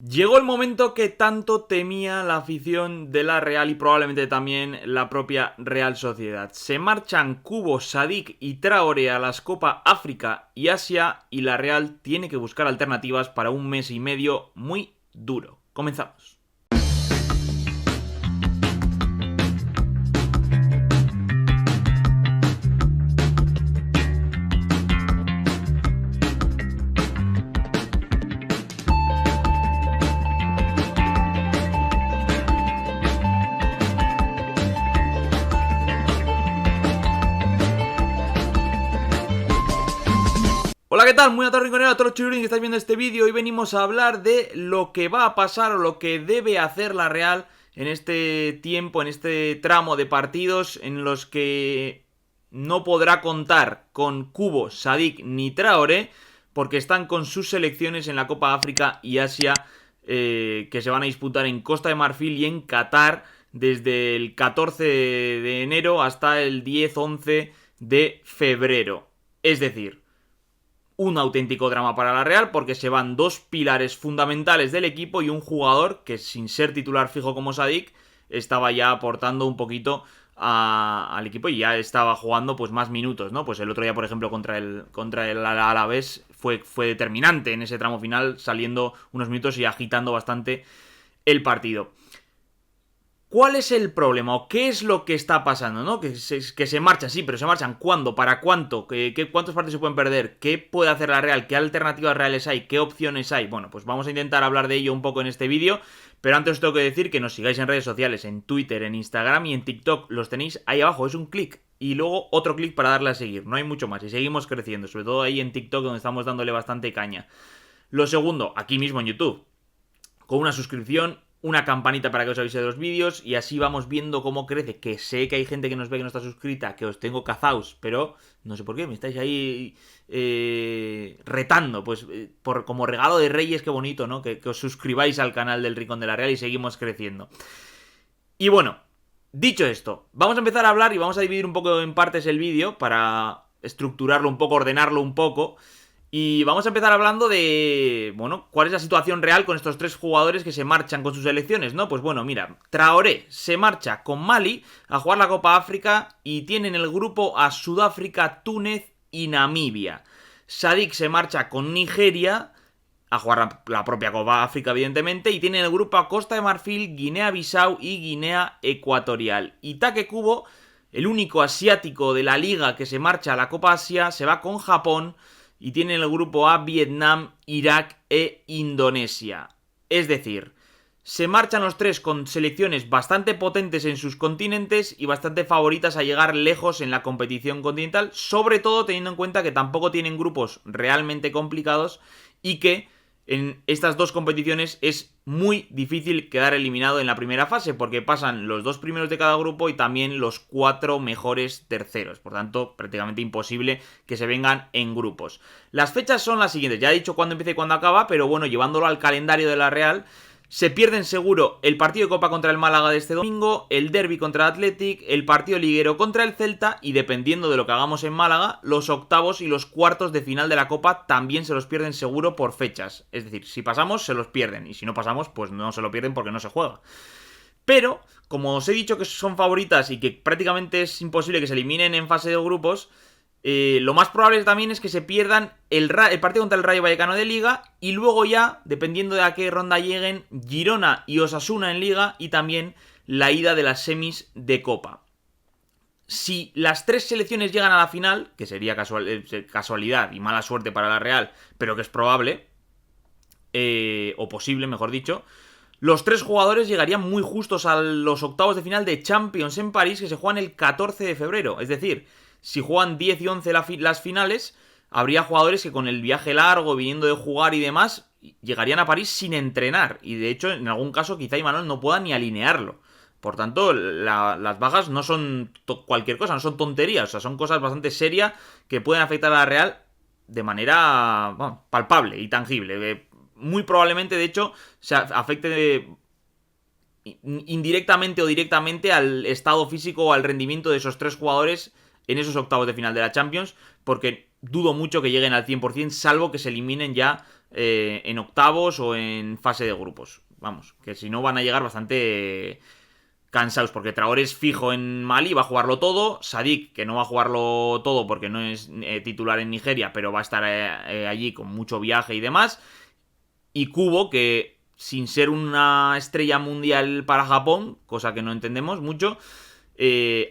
Llegó el momento que tanto temía la afición de la Real y probablemente también la propia Real Sociedad. Se marchan Kubo, Sadik y Traoré a las Copa África y Asia y la Real tiene que buscar alternativas para un mes y medio muy duro. Comenzamos. Hola, ¿qué tal? Muy buenas tardes, rinconero, a todos los chirurín que estáis viendo este vídeo. Hoy venimos a hablar de lo que va a pasar o lo que debe hacer la Real en este tiempo, en este tramo de partidos en los que no podrá contar con Kubo, Sadik ni Traoré porque están con sus selecciones en la Copa África y Asia que se van a disputar en Costa de Marfil y en Qatar desde el 14 de enero hasta el 10-11 de febrero. Es decir, un auténtico drama para la Real porque se van dos pilares fundamentales del equipo y un jugador que, sin ser titular fijo como Sadik, estaba ya aportando un poquito al equipo y ya estaba jugando pues más minutos, ¿no? Pues el otro día, por ejemplo, contra el Alavés fue determinante en ese tramo final, saliendo unos minutos y agitando bastante el partido. ¿Cuál es el problema? ¿O qué es lo que está pasando? ¿No? Que se marchan, sí, pero se marchan ¿cuándo? ¿Para cuánto? ¿Cuántos partidos se pueden perder? ¿Qué puede hacer la Real? ¿Qué alternativas reales hay? ¿Qué opciones hay? Bueno, pues vamos a intentar hablar de ello un poco en este vídeo. Pero antes os tengo que decir que nos sigáis en redes sociales, en Twitter, en Instagram y en TikTok. Los tenéis ahí abajo, es un clic. Y luego otro clic para darle a seguir. No hay mucho más. Y seguimos creciendo, sobre todo ahí en TikTok donde estamos dándole bastante caña. Lo segundo, aquí mismo en YouTube, con una suscripción, una campanita para que os avise de los vídeos y así vamos viendo cómo crece. Que sé que hay gente que nos ve que no está suscrita, que os tengo cazaos, pero no sé por qué, me estáis ahí retando. Pues como regalo de Reyes, qué bonito, ¿no? Que os suscribáis al canal del Rincón de la Real y seguimos creciendo. Y bueno, dicho esto, vamos a empezar a hablar y vamos a dividir un poco en partes el vídeo para estructurarlo un poco, ordenarlo un poco. Y vamos a empezar hablando de, bueno, cuál es la situación real con estos tres jugadores que se marchan con sus selecciones, ¿no? Pues bueno, mira, Traoré se marcha con Mali a jugar la Copa África y tiene en el grupo a Sudáfrica, Túnez y Namibia. Sadik se marcha con Nigeria a jugar la propia Copa África, evidentemente, y tiene en el grupo a Costa de Marfil, Guinea-Bissau y Guinea Ecuatorial. Y Take Kubo, el único asiático de la liga que se marcha a la Copa Asia, se va con Japón y tiene en el grupo A Vietnam, Irak e Indonesia. Es decir, se marchan los tres con selecciones bastante potentes en sus continentes y bastante favoritas a llegar lejos en la competición continental, sobre todo teniendo en cuenta que tampoco tienen grupos realmente complicados y que en estas dos competiciones es muy difícil quedar eliminado en la primera fase porque pasan los dos primeros de cada grupo y también los cuatro mejores terceros. Por tanto, prácticamente imposible que se vengan en grupos. Las fechas son las siguientes. Ya he dicho cuándo empieza y cuándo acaba, pero bueno, llevándolo al calendario de la Real, se pierden seguro el partido de Copa contra el Málaga de este domingo, el derbi contra el Athletic, el partido liguero contra el Celta y dependiendo de lo que hagamos en Málaga, los octavos y los cuartos de final de la Copa también se los pierden seguro por fechas. Es decir, si pasamos se los pierden y si no pasamos pues no se lo pierden porque no se juega. Pero, como os he dicho que son favoritas y que prácticamente es imposible que se eliminen en fase de grupos, lo más probable también es que se pierdan el partido contra el Rayo Vallecano de Liga y luego ya, dependiendo de a qué ronda lleguen, Girona y Osasuna en Liga y también la ida de las semis de Copa. Si las tres selecciones llegan a la final, que sería casualidad y mala suerte para la Real, pero que es probable, o posible, mejor dicho, los tres jugadores llegarían muy justos a los octavos de final de Champions en París que se juegan el 14 de febrero. Es decir, si juegan 10 y 11 las finales, habría jugadores que con el viaje largo, viniendo de jugar y demás, llegarían a París sin entrenar. Y de hecho, en algún caso, quizá Imanol no pueda ni alinearlo. Por tanto, las bajas no son cualquier cosa, no son tonterías. O sea, son cosas bastante serias que pueden afectar a la Real de manera palpable y tangible. Muy probablemente, de hecho, se afecte indirectamente o directamente al estado físico o al rendimiento de esos tres jugadores en esos octavos de final de la Champions, porque dudo mucho que lleguen al 100%, salvo que se eliminen ya en octavos o en fase de grupos. Vamos, que si no van a llegar bastante cansados, porque Traoré es fijo en Mali, va a jugarlo todo. Sadik, que no va a jugarlo todo porque no es titular en Nigeria, pero va a estar allí con mucho viaje y demás. Y Kubo, que sin ser una estrella mundial para Japón, cosa que no entendemos mucho,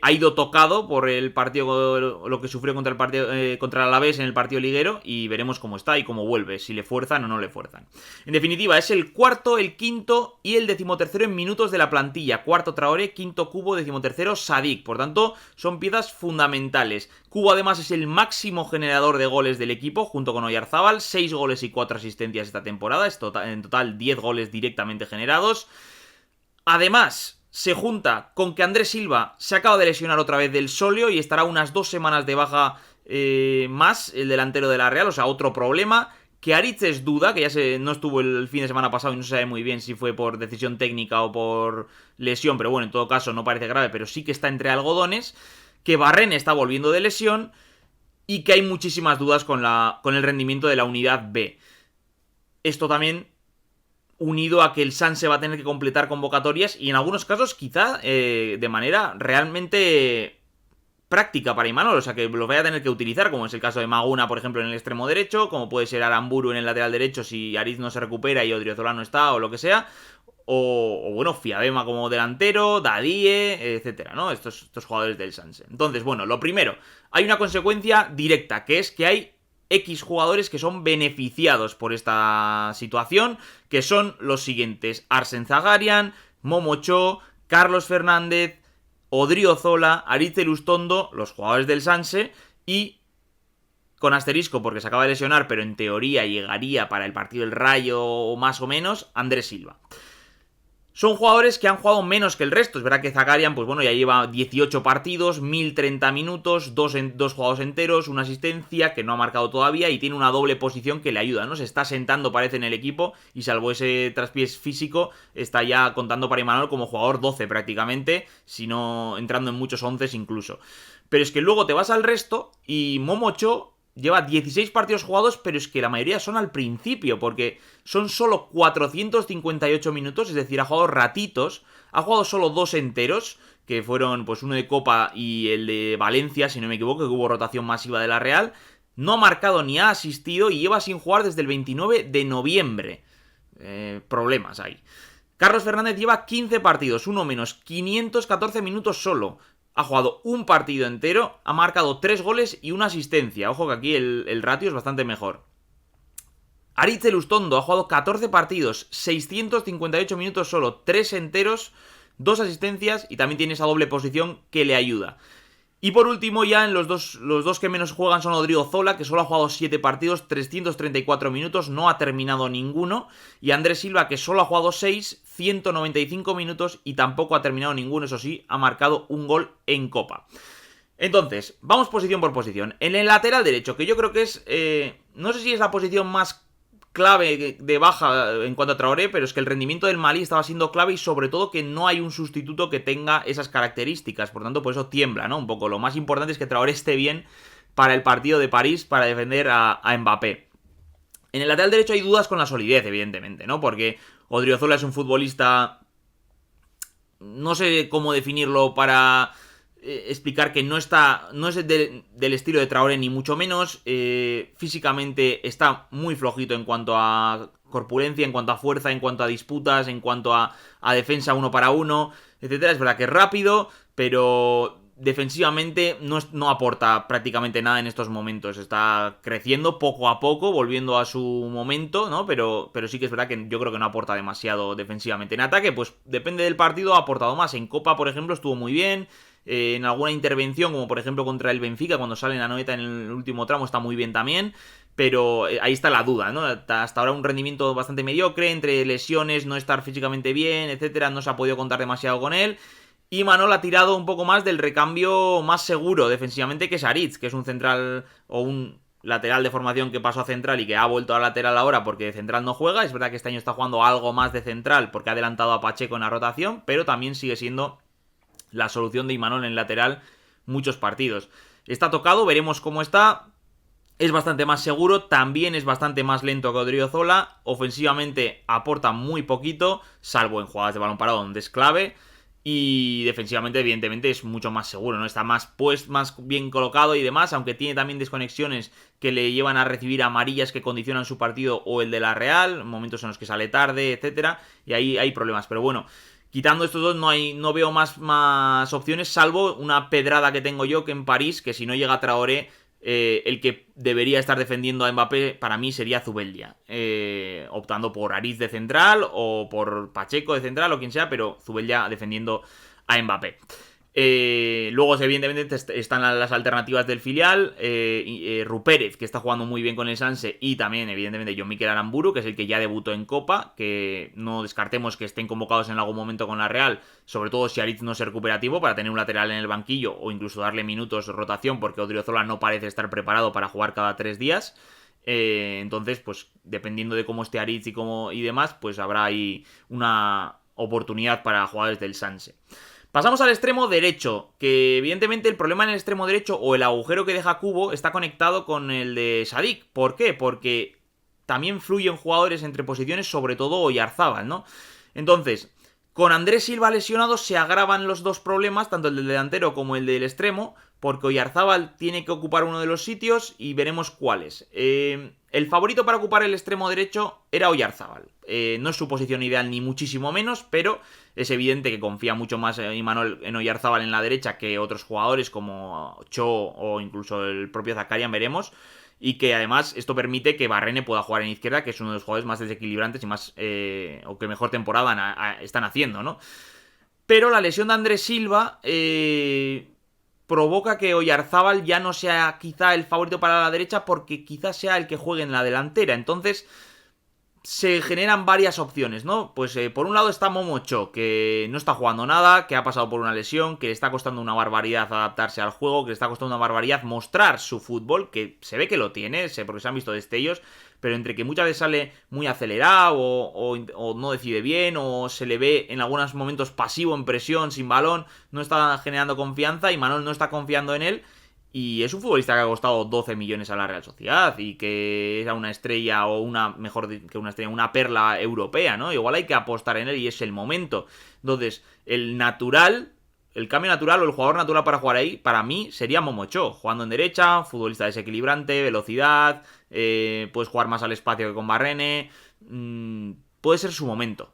ha ido tocado por el partido, lo que sufrió contra el partido contra el Alavés en el partido liguero, y veremos cómo está y cómo vuelve, si le fuerzan o no le fuerzan. En definitiva, es el cuarto, el quinto y el decimotercero en minutos de la plantilla. Cuarto Traoré, quinto Kubo, decimotercero Sadik. Por tanto, son piezas fundamentales. Kubo además es el máximo generador de goles del equipo, junto con Oyarzábal, 6 goles y 4 asistencias esta temporada, en total 10 goles directamente generados. Además, se junta con que Andrés Silva se acaba de lesionar otra vez del sóleo y estará unas 2 semanas de baja más, el delantero de la Real, o sea, otro problema. Que Aritz es duda, que ya no estuvo el fin de semana pasado y no se sabe muy bien si fue por decisión técnica o por lesión, pero bueno, en todo caso no parece grave, pero sí que está entre algodones. Que Barrene está volviendo de lesión y que hay muchísimas dudas con el rendimiento de la unidad B. Esto también unido a que el Sanse va a tener que completar convocatorias y en algunos casos quizá de manera realmente práctica para Imanol, o sea que los vaya a tener que utilizar, como es el caso de Maguna, por ejemplo, en el extremo derecho, como puede ser Aramburu en el lateral derecho si Aritz no se recupera y Odriozola no está o lo que sea, o bueno, Fiabema como delantero, Dadie, etcétera, ¿no? Estos jugadores del Sanse. Entonces, bueno, lo primero, hay una consecuencia directa, que es que hay X jugadores que son beneficiados por esta situación, que son los siguientes: Arsen Zagarian, Momocho, Carlos Fernández, Odriozola, Aritz Elustondo, los jugadores del Sanse, y con asterisco porque se acaba de lesionar, pero en teoría llegaría para el partido del Rayo más o menos, Andrés Silva. Son jugadores que han jugado menos que el resto. Es verdad que Zagarian, pues bueno, ya lleva 18 partidos, 1030 minutos, dos jugados enteros, una asistencia que no ha marcado todavía y tiene una doble posición que le ayuda, ¿no? Se está sentando, parece, en el equipo y salvo ese traspiés físico, está ya contando para Imanol como jugador 12 prácticamente, si no entrando en muchos 11 incluso. Pero es que luego te vas al resto y Momocho lleva 16 partidos jugados, pero es que la mayoría son al principio, porque son solo 458 minutos, es decir, ha jugado ratitos, ha jugado solo 2 enteros, que fueron pues uno de Copa y el de Valencia, si no me equivoco, que hubo rotación masiva de la Real. No ha marcado ni ha asistido y lleva sin jugar desde el 29 de noviembre. Problemas ahí. Carlos Fernández lleva 15 partidos, uno menos, 514 minutos solo. Ha jugado un partido entero, ha marcado 3 goles y una asistencia. Ojo que aquí el ratio es bastante mejor. Aritz Elustondo ha jugado 14 partidos, 658 minutos solo, 3 enteros, 2 asistencias y también tiene esa doble posición que le ayuda. Y por último, ya en los dos que menos juegan son Odriozola, que solo ha jugado 7 partidos, 334 minutos, no ha terminado ninguno. Y Andrés Silva, que solo ha jugado 6, 195 minutos y tampoco ha terminado ninguno, eso sí, ha marcado un gol en Copa. Entonces, vamos posición por posición. En el lateral derecho, que yo creo que es, no sé si es la posición más clave de baja en cuanto a Traoré, pero es que el rendimiento del Malí estaba siendo clave y sobre todo que no hay un sustituto que tenga esas características, por tanto por eso tiembla, ¿no? Un poco, lo más importante es que Traoré esté bien para el partido de París, para defender a Mbappé. En el lateral derecho hay dudas con la solidez, evidentemente, ¿no? Porque Odriozola es un futbolista, no sé cómo definirlo para explicar que no es del estilo de Traoré ni mucho menos. Físicamente está muy flojito en cuanto a corpulencia, en cuanto a fuerza, en cuanto a disputas, en cuanto a defensa uno para uno, etcétera. Es verdad que es rápido, pero defensivamente no aporta prácticamente nada en estos momentos. Está creciendo poco a poco, volviendo a su momento, ¿no? Pero sí que es verdad que yo creo que no aporta demasiado defensivamente. En ataque, pues depende del partido, ha aportado más. En Copa, por ejemplo, estuvo muy bien. En alguna intervención, como por ejemplo contra el Benfica, cuando sale en la noeta en el último tramo, está muy bien también. Pero ahí está la duda, ¿no? Hasta ahora un rendimiento bastante mediocre, entre lesiones, no estar físicamente bien, etcétera. No se ha podido contar demasiado con él. Y Imanol ha tirado un poco más del recambio más seguro defensivamente, que es Aritz, que es un central o un lateral de formación que pasó a central y que ha vuelto a lateral ahora porque de central no juega. Es verdad que este año está jugando algo más de central porque ha adelantado a Pacheco en la rotación, pero también sigue siendo la solución de Imanol en lateral muchos partidos. Está tocado, veremos cómo está. Es bastante más seguro, también es bastante más lento que Odriozola, ofensivamente aporta muy poquito, salvo en jugadas de balón parado donde es clave, y defensivamente evidentemente es mucho más seguro, ¿no? Está más más bien colocado y demás, aunque tiene también desconexiones que le llevan a recibir amarillas que condicionan su partido o el de la Real, momentos en los que sale tarde, etcétera, y ahí hay problemas, pero bueno. Quitando estos dos no veo más opciones, salvo una pedrada que tengo yo que en París, que si no llega Traoré, el que debería estar defendiendo a Mbappé para mí sería Zubeldia, optando por Ariz de central o por Pacheco de central o quien sea, pero Zubeldia defendiendo a Mbappé. Luego, evidentemente, están las alternativas del filial. Rupérez, que está jugando muy bien con el Sanse. Y también, evidentemente, John-Mikel Aramburu, que es el que ya debutó en Copa. Que no descartemos que estén convocados en algún momento con la Real. Sobre todo si Aritz no es recuperativo, para tener un lateral en el banquillo o incluso darle minutos de rotación, porque Odriozola no parece estar preparado para jugar cada 3 días. Entonces, pues dependiendo de cómo esté Aritz y demás, pues habrá ahí una oportunidad para jugadores del Sanse. Pasamos al extremo derecho, que evidentemente el problema en el extremo derecho o el agujero que deja Kubo está conectado con el de Sadik. ¿Por qué? Porque también fluyen jugadores entre posiciones, sobre todo Oyarzábal, ¿no? Entonces, con Andrés Silva lesionado se agravan los dos problemas, tanto el del delantero como el del extremo, porque Oyarzábal tiene que ocupar uno de los sitios y veremos cuáles. El favorito para ocupar el extremo derecho era Oyarzábal. No es su posición ideal ni muchísimo menos, pero es evidente que confía mucho más Imanol en Oyarzábal en la derecha que otros jugadores como Cho o incluso el propio Zakarian, veremos. Y que además esto permite que Barrene pueda jugar en izquierda, que es uno de los jugadores más desequilibrantes y más o que mejor temporada están haciendo, ¿no? Pero la lesión de Andrés Silva provoca que Oyarzábal ya no sea quizá el favorito para la derecha, porque quizás sea el que juegue en la delantera. Entonces se generan varias opciones, ¿no? Pues por un lado está Momocho, que no está jugando nada, que ha pasado por una lesión, que le está costando una barbaridad adaptarse al juego, que le está costando una barbaridad mostrar su fútbol, que se ve que lo tiene, porque se han visto destellos, pero entre que muchas veces sale muy acelerado o no decide bien, o se le ve en algunos momentos pasivo en presión, sin balón, no está generando confianza y Manol no está confiando en él. Y es un futbolista que ha costado 12 millones a la Real Sociedad y que era una estrella o mejor que una estrella, una perla europea, ¿no? Igual hay que apostar en él y es el momento. Entonces, el cambio natural o el jugador natural para jugar ahí, para mí, sería Momocho, jugando en derecha, futbolista desequilibrante, velocidad, puedes jugar más al espacio que con Barrene, puede ser su momento.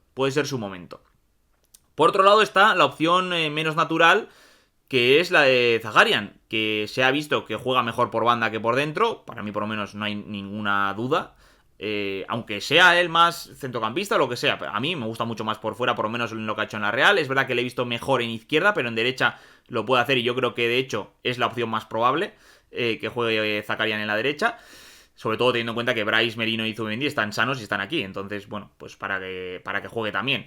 Por otro lado está la opción menos natural, que es la de Zakarian, que se ha visto que juega mejor por banda que por dentro, para mí por lo menos no hay ninguna duda, aunque sea él más centrocampista o lo que sea, a mí me gusta mucho más por fuera, por lo menos en lo que ha hecho en la Real. Es verdad que le he visto mejor en izquierda, pero en derecha lo puede hacer y yo creo que de hecho es la opción más probable, que juegue Zakarian en la derecha. Sobre todo teniendo en cuenta que Brais, Merino y Zubimendi están sanos y están aquí. Entonces, bueno, pues para que juegue también.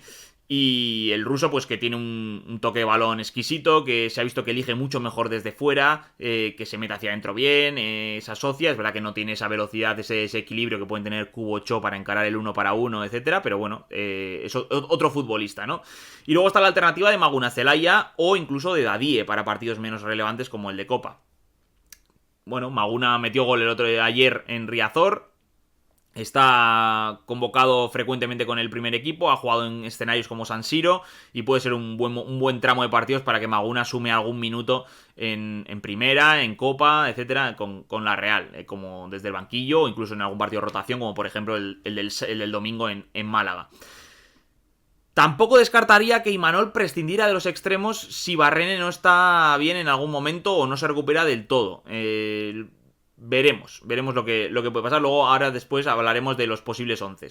Y el ruso, pues que tiene un toque de balón exquisito, que se ha visto que elige mucho mejor desde fuera, que se mete hacia adentro bien, se asocia. Es verdad que no tiene esa velocidad, ese equilibrio que pueden tener Kubo, Cho para encarar el uno para uno, etcétera. Pero bueno, es otro futbolista, ¿no? Y luego está la alternativa de Maguna Zelaya o incluso de Dadie para partidos menos relevantes como el de Copa. Bueno, Maguna metió gol ayer en Riazor. Está convocado frecuentemente con el primer equipo, ha jugado en escenarios como San Siro y puede ser un buen tramo de partidos para que Maguna sume algún minuto en primera, en Copa, etcétera, con la Real, como desde el banquillo o incluso en algún partido de rotación, como por ejemplo el del domingo en Málaga. Tampoco descartaría que Imanol prescindiera de los extremos si Barrene no está bien en algún momento o no se recupera del todo. Veremos lo que puede pasar. Luego, ahora después hablaremos de los posibles 11.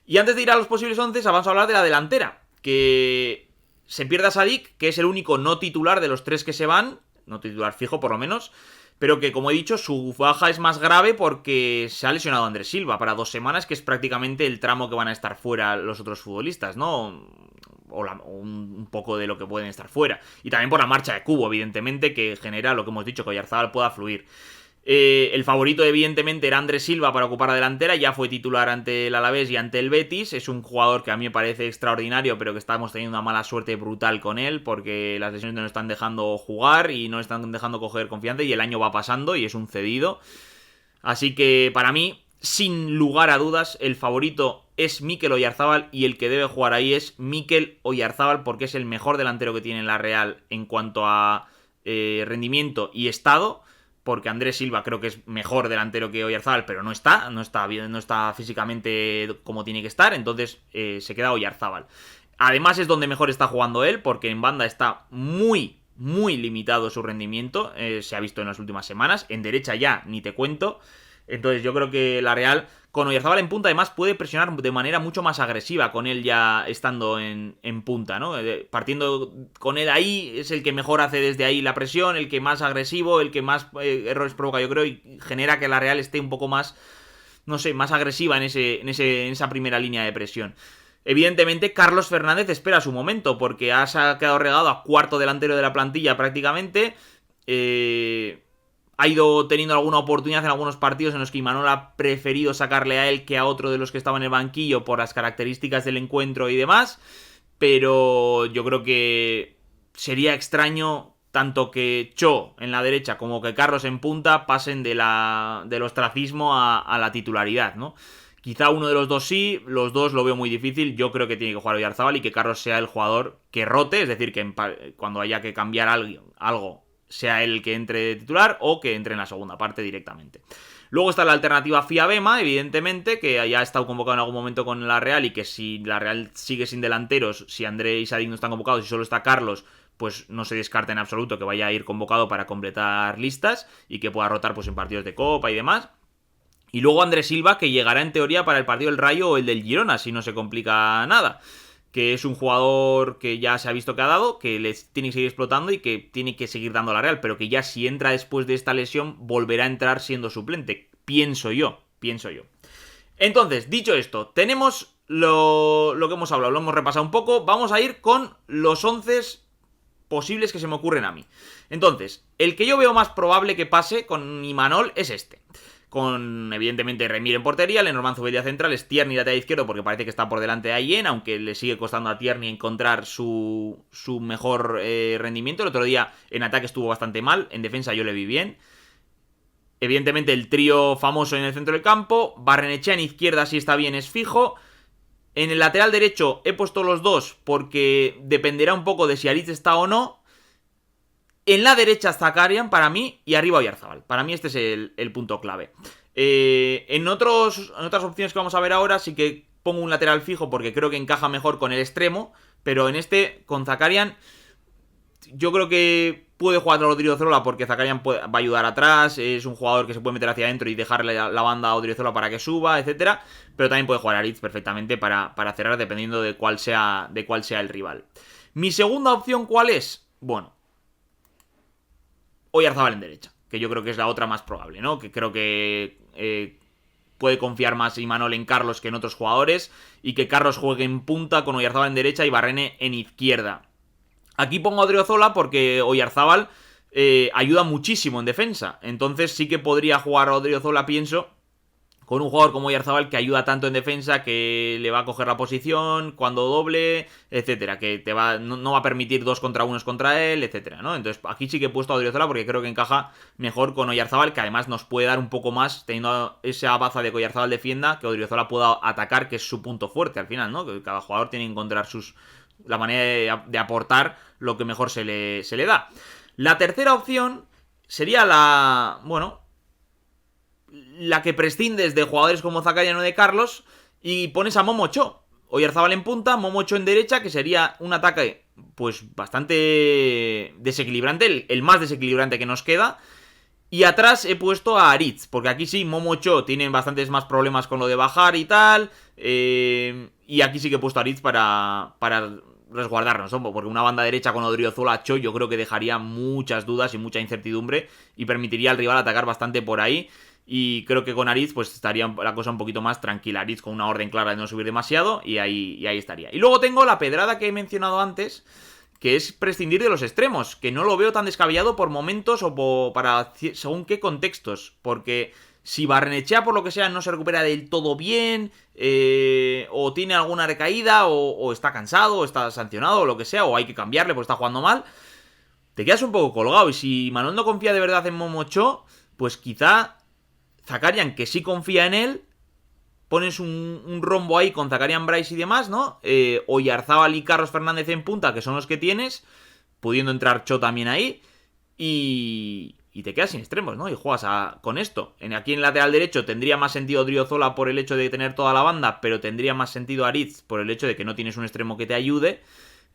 Y antes de ir a los posibles 11, vamos a hablar de la delantera. Que se pierde a Sadik, que es el único no titular de los tres que se van. No titular fijo, por lo menos. Pero que, como he dicho, su baja es más grave porque se ha lesionado Andrés Silva para 2 semanas, que es prácticamente el tramo que van a estar fuera los otros futbolistas, ¿no? Un poco de lo que pueden estar fuera. Y también por la marcha de Kubo, evidentemente, que genera lo que hemos dicho, que Oyarzábal pueda fluir. El favorito evidentemente era Andrés Silva para ocupar la delantera, ya fue titular ante el Alavés y ante el Betis, es un jugador que a mí me parece extraordinario, pero que estamos teniendo una mala suerte brutal con él, porque las lesiones no nos están dejando jugar y no están dejando coger confianza y el año va pasando y es un cedido. Así que para mí, sin lugar a dudas, el favorito es Mikel Oyarzabal y el que debe jugar ahí es Mikel Oyarzabal porque es el mejor delantero que tiene la Real en cuanto a rendimiento y estado, porque Andrés Silva creo que es mejor delantero que Oyarzabal, pero no está bien, no está físicamente como tiene que estar, entonces se queda Oyarzabal. Además es donde mejor está jugando él, porque en banda está muy limitado su rendimiento, se ha visto en las últimas semanas, en derecha ya ni te cuento. Entonces yo creo que la Real con Oyarzabal en punta además puede presionar de manera mucho más agresiva con él ya estando en punta, ¿no? Partiendo con él ahí es el que mejor hace desde ahí la presión, el que más agresivo, el que más errores provoca, yo creo, y genera que la Real esté un poco más, no sé, más agresiva en esa primera línea de presión. Evidentemente Carlos Fernández espera su momento porque se ha quedado regado a cuarto delantero de la plantilla prácticamente. Ha ido teniendo alguna oportunidad en algunos partidos en los que Imanol ha preferido sacarle a él que a otro de los que estaba en el banquillo por las características del encuentro y demás, pero yo creo que sería extraño tanto que Cho en la derecha como que Carlos en punta pasen del ostracismo a la titularidad, ¿no? Quizá uno de los dos sí, los dos lo veo muy difícil. Yo creo que tiene que jugar Oyarzabal y que Carlos sea el jugador que rote, es decir, que cuando haya que cambiar algo sea él el que entre de titular o que entre en la segunda parte directamente. Luego está la alternativa Fiabema, evidentemente, que ya ha estado convocado en algún momento con la Real y que si la Real sigue sin delanteros, si André y Sadik no están convocados y solo está Carlos, pues no se descarta en absoluto que vaya a ir convocado para completar listas y que pueda rotar pues en partidos de Copa y demás. Y luego Andrés Silva, que llegará en teoría para el partido del Rayo o el del Girona, si no se complica nada. Que es un jugador que ya se ha visto que ha dado, que les tiene que seguir explotando y que tiene que seguir dando a la Real, pero que ya si entra después de esta lesión volverá a entrar siendo suplente, pienso yo. Entonces, dicho esto, tenemos lo que hemos hablado, lo hemos repasado un poco, vamos a ir con los 11 posibles que se me ocurren a mí. Entonces, el que yo veo más probable que pase con Imanol es este. Con, evidentemente, Remir en portería, Lenormand Zubeldia centrales, Tierney lateral izquierdo, porque parece que está por delante de Ayen, aunque le sigue costando a Tierney encontrar su mejor rendimiento. El otro día en ataque estuvo bastante mal, en defensa yo le vi bien. Evidentemente el trío famoso en el centro del campo, Barrenechea en izquierda si está bien es fijo. En el lateral derecho he puesto los dos porque dependerá un poco de si Aritz está o no. En la derecha Zakarian para mí y arriba Oyarzabal. Para mí este es el punto clave. En otras opciones que vamos a ver ahora sí que pongo un lateral fijo porque creo que encaja mejor con el extremo. Pero en este, con Zakarian, yo creo que puede jugar a Odriozola porque Zakarian va a ayudar atrás. Es un jugador que se puede meter hacia adentro y dejarle la banda a Odriozola para que suba, etcétera. Pero también puede jugar Aritz perfectamente para cerrar dependiendo de cuál sea el rival. Mi segunda opción, ¿cuál es? Bueno, Oyarzabal en derecha, que yo creo que es la otra más probable, ¿no? Que creo que puede confiar más Imanol en Carlos que en otros jugadores y que Carlos juegue en punta con Oyarzabal en derecha y Barrene en izquierda. Aquí pongo a Odriozola porque Oyarzabal ayuda muchísimo en defensa, entonces sí que podría jugar a Odriozola, pienso, con un jugador como Oyarzabal que ayuda tanto en defensa, que le va a coger la posición cuando doble, etcétera, que no va a permitir 2 contra 1 contra él, etcétera, ¿no? Entonces aquí sí que he puesto a Odriozola porque creo que encaja mejor con Oyarzabal, que además nos puede dar un poco más, teniendo esa baza de que Oyarzabal defienda, que Odriozola pueda atacar, que es su punto fuerte al final, ¿no? Que cada jugador tiene que encontrar la manera de aportar lo que mejor se le da. La tercera opción sería la que prescindes de jugadores como Zakarian o de Carlos y pones a Momo Cho. Oyarzabal en punta, Momo Cho en derecha, que sería un ataque pues bastante desequilibrante, el más desequilibrante que nos queda. Y atrás he puesto a Aritz, porque aquí sí, Momo Cho tienen bastantes más problemas con lo de bajar y tal. Y aquí sí que he puesto a Aritz para resguardarnos, ¿no? Porque una banda derecha con Odriozola Cho yo creo que dejaría muchas dudas y mucha incertidumbre y permitiría al rival atacar bastante por ahí. Y creo que con Aritz pues estaría la cosa un poquito más tranquila. Aritz con una orden clara de no subir demasiado y ahí estaría. Y luego tengo la pedrada que he mencionado antes, que es prescindir de los extremos, que no lo veo tan descabellado por momentos o para según qué contextos. Porque si Barrenechea por lo que sea no se recupera del todo bien, o tiene alguna recaída, o está cansado, o está sancionado, o lo que sea, o hay que cambiarle porque está jugando mal, te quedas un poco colgado. Y si Manuel no confía de verdad en Momo Cho, pues quizá Zakarian, que sí confía en él, pones un rombo ahí con Zakarian, Bryce y demás, ¿no? Oyarzábal y Carlos Fernández en punta, que son los que tienes, pudiendo entrar Cho también ahí, y te quedas sin extremos, ¿no? Y juegas con esto. Aquí en lateral derecho tendría más sentido Odriozola por el hecho de tener toda la banda, pero tendría más sentido Aritz por el hecho de que no tienes un extremo que te ayude.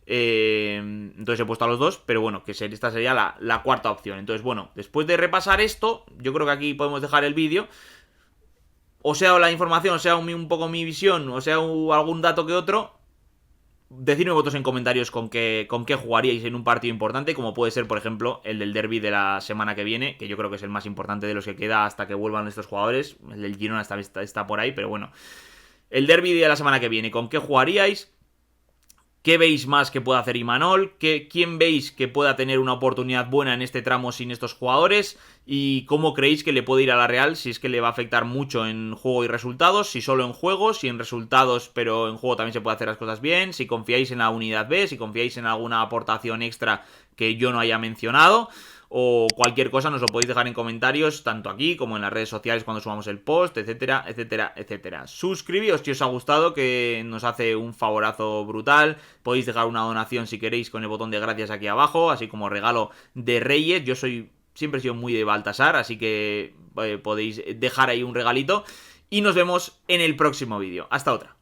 Entonces he puesto a los dos, pero bueno, que esta sería la cuarta opción. Entonces, bueno, después de repasar esto, yo creo que aquí podemos dejar el vídeo. O sea la información, o sea un poco mi visión, o sea algún dato que otro. Decidme vosotros en comentarios con qué jugaríais en un partido importante, como puede ser, por ejemplo, el del derbi de la semana que viene, que yo creo que es el más importante de los que queda hasta que vuelvan estos jugadores. El del Girona está por ahí, pero bueno. El derbi de la semana que viene, ¿con qué jugaríais? ¿Qué veis más que pueda hacer Imanol? ¿Quién veis que pueda tener una oportunidad buena en este tramo sin estos jugadores? ¿Y cómo creéis que le puede ir a la Real? Si es que le va a afectar mucho en juego y resultados, si solo en juego, si en resultados, pero en juego también se puede hacer las cosas bien, si confiáis en la unidad B, si confiáis en alguna aportación extra que yo no haya mencionado, o cualquier cosa nos lo podéis dejar en comentarios, tanto aquí como en las redes sociales cuando subamos el post, etcétera, etcétera, etcétera. Suscribíos si os ha gustado, que nos hace un favorazo brutal. Podéis dejar una donación si queréis con el botón de gracias aquí abajo, así como regalo de Reyes. Yo siempre he sido muy de Baltasar, así que podéis dejar ahí un regalito. Y nos vemos en el próximo vídeo. Hasta otra.